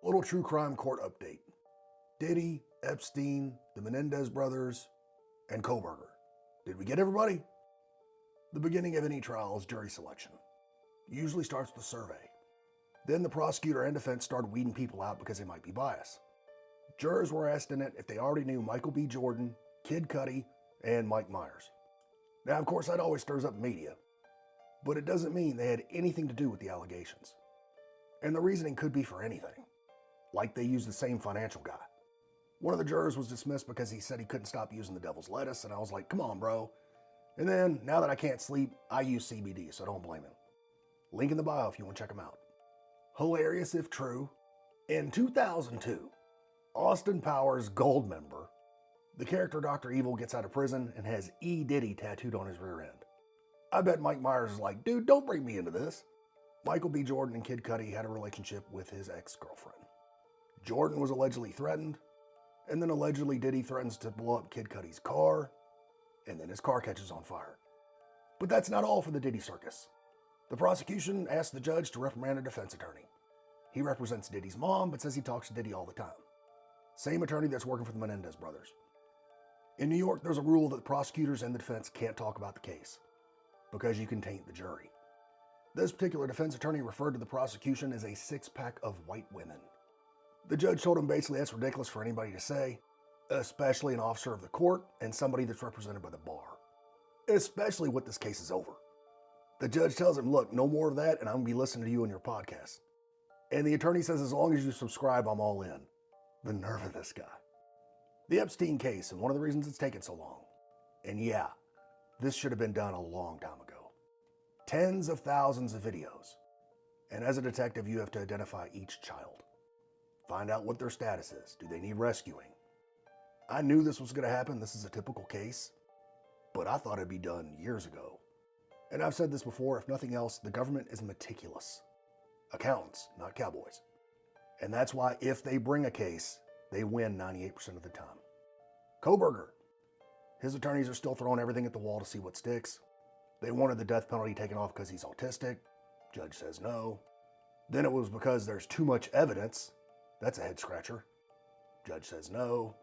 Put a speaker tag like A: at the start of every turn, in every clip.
A: Little true crime court update. Diddy, Epstein, the Menendez brothers, and Koberger. Did we get everybody? The beginning of any trial is jury selection. Usually starts with a survey. Then the prosecutor and defense started weeding people out because they might be biased. Jurors were asked in it if they already knew Michael B. Jordan, Kid Cudi, and Mike Myers. Now, of course, that always stirs up media, but it doesn't mean they had anything to do with the allegations. And the reasoning could be for anything, like they used the same financial guy. One of the jurors was dismissed because he said he couldn't stop using the devil's lettuce, and I was like, come on, bro. And then, now that I can't sleep, I use CBD, so don't blame him. Link in the bio if you want to check him out. Hilarious if true. In 2002, Austin Powers' Gold member, the character Dr. Evil gets out of prison and has E. Diddy tattooed on his rear end. I bet Mike Myers is like, dude, don't bring me into this. Michael B. Jordan and Kid Cudi had a relationship with his ex-girlfriend. Jordan was allegedly threatened, and then allegedly Diddy threatens to blow up Kid Cudi's car, and then his car catches on fire. But that's not all for the Diddy circus. The prosecution asked the judge to reprimand a defense attorney. He represents Diddy's mom, but says he talks to Diddy all the time. Same attorney that's working for the Menendez brothers. In New York, there's a rule that the prosecutors and the defense can't talk about the case, because you can taint the jury. This particular defense attorney referred to the prosecution as a six-pack of white women. The judge told him basically that's ridiculous for anybody to say, especially an officer of the court and somebody that's represented by the bar. Especially when this case is over. The judge tells him, look, no more of that, and I'm going to be listening to you on your podcast. And the attorney says, as long as you subscribe, I'm all in. The nerve of this guy. The Epstein case, and one of the reasons it's taken so long. And yeah, this should have been done a long time ago. Tens of thousands of videos. And as a detective, you have to identify each child. Find out what their status is. Do they need rescuing? I knew this was going to happen. This is a typical case. But I thought it'd be done years ago. And I've said this before, if nothing else, the government is meticulous. Accountants, not cowboys. And that's why if they bring a case, they win 98% of the time. Koberger. His attorneys are still throwing everything at the wall to see what sticks. They wanted the death penalty taken off because he's autistic. Judge says no. Then it was because there's too much evidence. That's a head scratcher. Judge says no.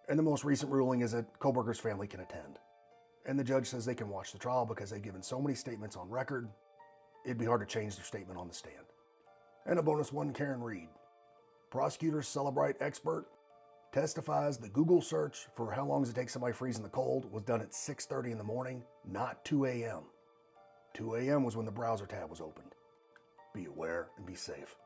A: And the most recent ruling is that Koberger's family can attend. And the judge says they can watch the trial because they've given so many statements on record, it'd be hard to change their statement on the stand. And a bonus one, Karen Reed. Prosecutors celebrate expert, testifies the Google search for how long does it take somebody to freeze in the cold was done at 6:30 in the morning, not 2 a.m. 2 a.m. was when the browser tab was opened. Be aware and be safe.